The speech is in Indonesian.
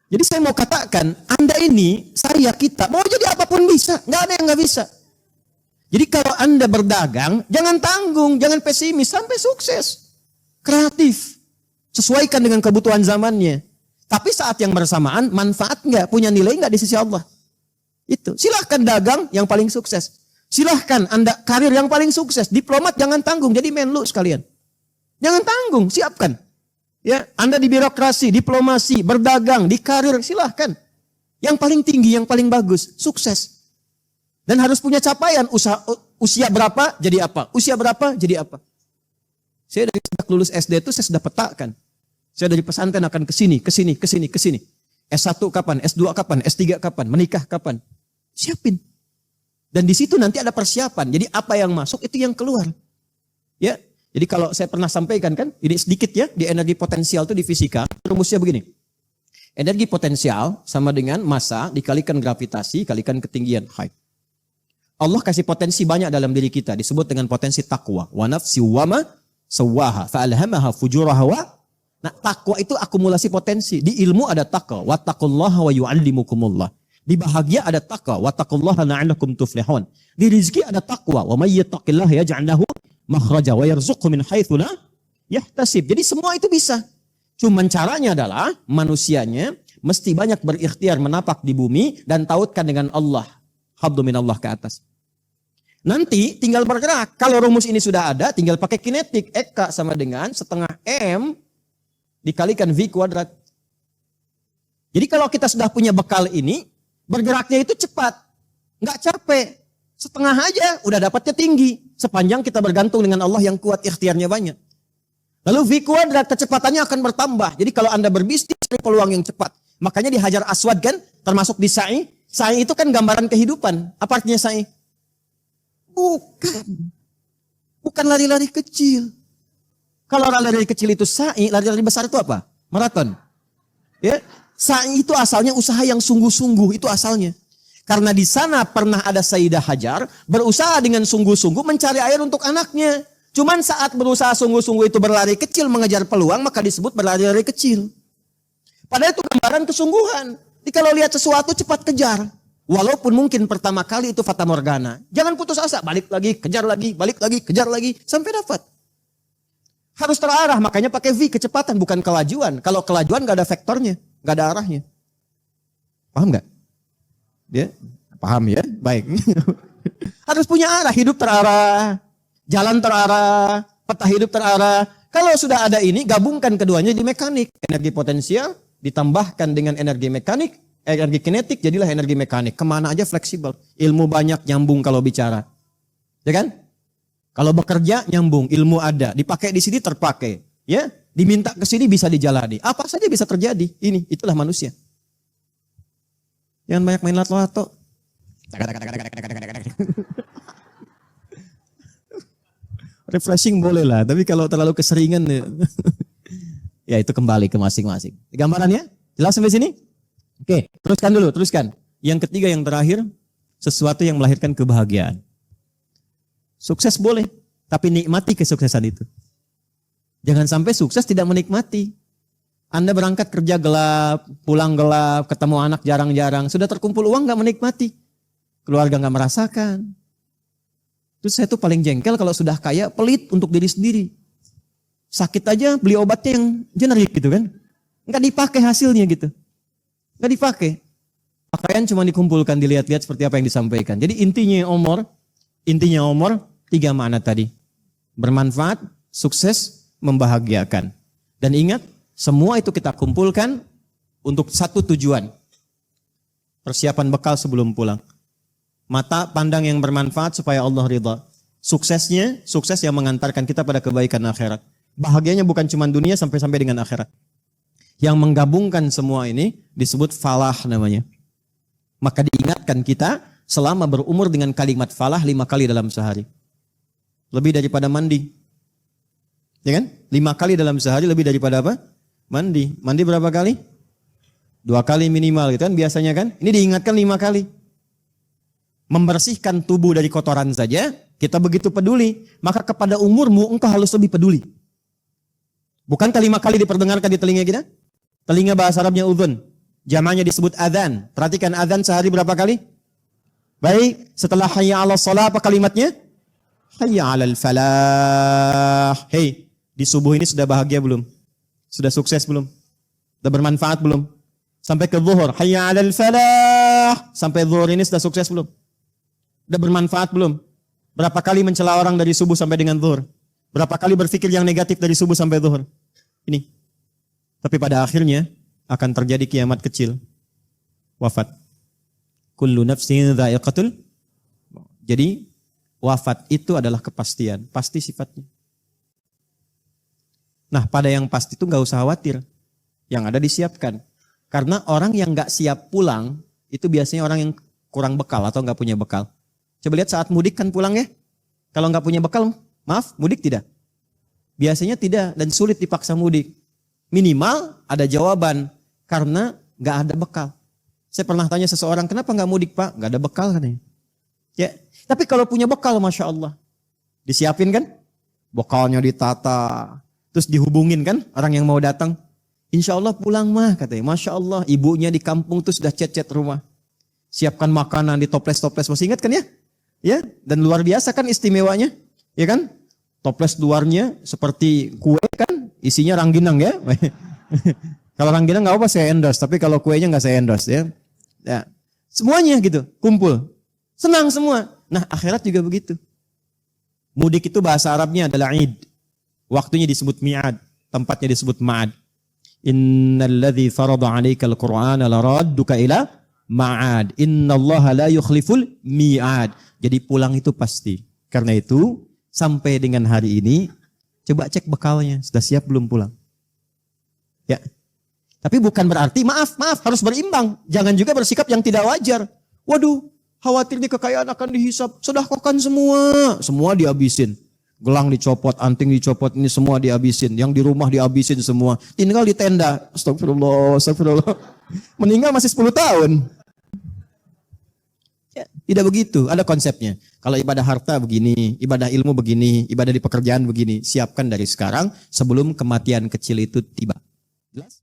Jadi saya mau katakan, Anda ini, saya, kita, mau jadi apapun bisa. Nggak ada yang nggak bisa. Jadi kalau Anda berdagang, jangan tanggung, jangan pesimis, sampai sukses. Kreatif. Sesuaikan dengan kebutuhan zamannya. Tapi saat yang bersamaan, manfaat nggak, punya nilai nggak di sisi Allah. Itu. Silahkan dagang yang paling sukses. Silahkan Anda karir yang paling sukses. Diplomat jangan tanggung, jadi menlu sekalian. Jangan tanggung, siapkan. Ya, Anda di birokrasi, diplomasi, berdagang, di karir, silahkan. Yang paling tinggi, yang paling bagus, sukses. Dan harus punya capaian, usia berapa jadi apa, usia berapa jadi apa. Saya dari sejak lulus SD itu saya sudah petakan. Saya dari pesantren akan ke sini, ke sini, ke sini, ke sini. S1 kapan, S2 kapan, S3 kapan, menikah kapan. Siapin. Dan di situ nanti ada persiapan. Jadi apa yang masuk itu yang keluar. Ya. Jadi kalau saya pernah sampaikan kan, ini sedikit ya, di energi potensial itu di fisika, rumusnya begini. Energi potensial sama dengan massa dikalikan gravitasi, kalikan ketinggian, height. Allah kasih potensi banyak dalam diri kita, disebut dengan potensi takwa. Wa nafsi wa ma sawwaha fa'alhamaha fujuraha wa. Nah, takwa itu akumulasi potensi. Di ilmu ada takwa, wattaqullaha wa yu'allimukumullah. Di bahagia ada takwa, wattaqullaha la'allakum tuflihun. Di rizki ada takwa, wa may yattaqillaha yaj'al lahu makhraja wa yarzuqhu min haitsu la yahtasib. Jadi semua itu bisa. Cuman caranya adalah manusianya mesti banyak berikhtiar menapak di bumi dan tautkan dengan Allah. Habdu minallah ke atas. Nanti tinggal bergerak. Kalau rumus ini sudah ada, tinggal pakai kinetik. Eka sama dengan setengah M dikalikan V kuadrat. Jadi kalau kita sudah punya bekal ini, bergeraknya itu cepat. Nggak capek. Setengah aja udah dapatnya tinggi. Sepanjang kita bergantung dengan Allah yang kuat, ikhtiarnya banyak. Lalu V kuadrat kecepatannya akan bertambah. Jadi kalau Anda berbisnis cari peluang yang cepat. Makanya di Hajar Aswad kan termasuk di sa'i. Sa'i itu kan gambaran kehidupan. Apa artinya sa'i? Bukan lari-lari kecil. Kalau lari-lari kecil itu sa'i, lari-lari besar itu apa? Maraton. Ya, sa'i itu asalnya usaha yang sungguh-sungguh, itu asalnya. Karena di sana pernah ada Sayyidah Hajar berusaha dengan sungguh-sungguh mencari air untuk anaknya. Cuman saat berusaha sungguh-sungguh itu berlari kecil mengejar peluang, maka disebut berlari-lari kecil. Padahal itu gambaran kesungguhan. Jadi kalau lihat sesuatu cepat kejar. Walaupun mungkin pertama kali itu fata morgana. Jangan putus asa, balik lagi, kejar lagi, balik lagi, kejar lagi, sampai dapat. Harus terarah, makanya pakai V, kecepatan, bukan kelajuan. Kalau kelajuan gak ada vektornya, gak ada arahnya. Paham gak? Dia paham ya? Baik. Harus punya arah, hidup terarah, jalan terarah, peta hidup terarah. Kalau sudah ada ini, gabungkan keduanya di mekanik. Energi potensial ditambahkan dengan energi mekanik, energi kinetik jadilah energi mekanik. Kemana aja fleksibel. Ilmu banyak nyambung kalau bicara. Ya kan? Kalau bekerja nyambung, ilmu ada. Dipakai di sini terpakai. Ya, diminta ke sini bisa dijalani. Apa saja bisa terjadi. Itulah manusia. Jangan banyak main lato-lato. Refreshing boleh lah, tapi kalau terlalu keseringan ya itu kembali ke masing-masing. Gambarannya jelas sampai sini? Oke, teruskan dulu, teruskan. Yang ketiga, yang terakhir, sesuatu yang melahirkan kebahagiaan. Sukses boleh, tapi nikmati kesuksesan itu. Jangan sampai sukses tidak menikmati. Anda berangkat kerja gelap, pulang gelap, ketemu anak jarang-jarang, sudah terkumpul uang gak menikmati. Keluarga gak merasakan. Terus saya tuh paling jengkel kalau sudah kaya, pelit untuk diri sendiri. Sakit aja beli obatnya yang generik gitu kan. Gak dipakai hasilnya gitu. Gak dipakai. Pakaian cuma dikumpulkan, dilihat-lihat seperti apa yang disampaikan. Jadi intinya Omar 3 makna tadi. Bermanfaat, sukses, membahagiakan. Dan ingat, semua itu kita kumpulkan untuk satu tujuan. Persiapan bekal sebelum pulang. Mata pandang yang bermanfaat supaya Allah ridha. Suksesnya, sukses yang mengantarkan kita pada kebaikan akhirat. Bahagianya bukan cuma dunia sampai-sampai dengan akhirat. Yang menggabungkan semua ini disebut falah namanya. Maka diingatkan kita selama berumur dengan kalimat falah 5 kali dalam sehari. Lebih daripada mandi. Ya kan? 5 kali dalam sehari lebih daripada apa? Mandi. Mandi berapa kali? 2 kali minimal gitu kan biasanya kan. Ini diingatkan 5 kali. Membersihkan tubuh dari kotoran saja, kita begitu peduli. Maka kepada umurmu engkau harus lebih peduli. Bukankah 5 kali diperdengarkan di telinga kita? Telinga bahasa Arabnya udhun. Jamaknya disebut adzan. Perhatikan adzan sehari berapa kali? Baik, setelah hayya 'alas shalah apa kalimatnya? Hayya 'alal falah. Hei, di subuh ini sudah bahagia belum? Sudah sukses belum? Sudah bermanfaat belum? Sampai ke zuhur, hayya 'alal falah. Sampai zuhur ini sudah sukses belum? Sudah bermanfaat belum? Berapa kali mencela orang dari subuh sampai dengan zuhur? Berapa kali berpikir yang negatif dari subuh sampai zuhur? Ini. Tapi pada akhirnya akan terjadi kiamat kecil. Wafat. Kullu nafsin dha'iqatul. Jadi wafat itu adalah kepastian. Pasti sifatnya. Nah pada yang pasti itu gak usah khawatir. Yang ada disiapkan. Karena orang yang gak siap pulang, itu biasanya orang yang kurang bekal atau gak punya bekal. Coba lihat saat mudik kan pulang ya. Kalau gak punya bekal, maaf, mudik tidak? Biasanya tidak dan sulit dipaksa mudik. Minimal ada jawaban karena gak ada bekal. Saya pernah tanya seseorang, kenapa gak mudik Pak? Gak ada bekal katanya. Ya, tapi kalau punya bekal, Masya Allah. Disiapin kan? Bekalnya ditata. Terus dihubungin kan orang yang mau datang. Insya Allah pulang mah katanya. Masya Allah, ibunya di kampung tuh sudah cet-cet rumah. Siapkan makanan di toples-toples. Masih ingat kan ya? Ya, dan luar biasa kan istimewanya. Ya kan? Toples luarnya seperti kue kan, isinya rangginang ya. Kalau rangginang nggak apa saya endorse, tapi kalau kuenya nggak saya endorse ya. Ya, semuanya gitu, kumpul, senang semua. Nah akhirat juga begitu. Mudik itu bahasa Arabnya adalah id, waktunya disebut mi'ad, tempatnya disebut ma'ad. Innalladzi farada 'alaikal Qur'ana laradduka ila ma'ad. Innallaha la yukhliful mi'ad. Jadi pulang itu pasti. Karena itu sampai dengan hari ini, coba cek bekalnya. Sudah siap belum pulang? Ya. Tapi bukan berarti, maaf, harus berimbang. Jangan juga bersikap yang tidak wajar. Waduh, khawatir nih kekayaan akan dihisap. Sedekahkan semua. Semua dihabisin. Gelang dicopot, anting dicopot, ini semua dihabisin. Yang di rumah dihabisin semua. Tinggal di tenda. Astagfirullah. Meninggal masih 10 tahun. Ya, tidak begitu, ada konsepnya. Kalau ibadah harta begini, ibadah ilmu begini, ibadah di pekerjaan begini. Siapkan dari sekarang sebelum kematian kecil itu tiba. Jelas?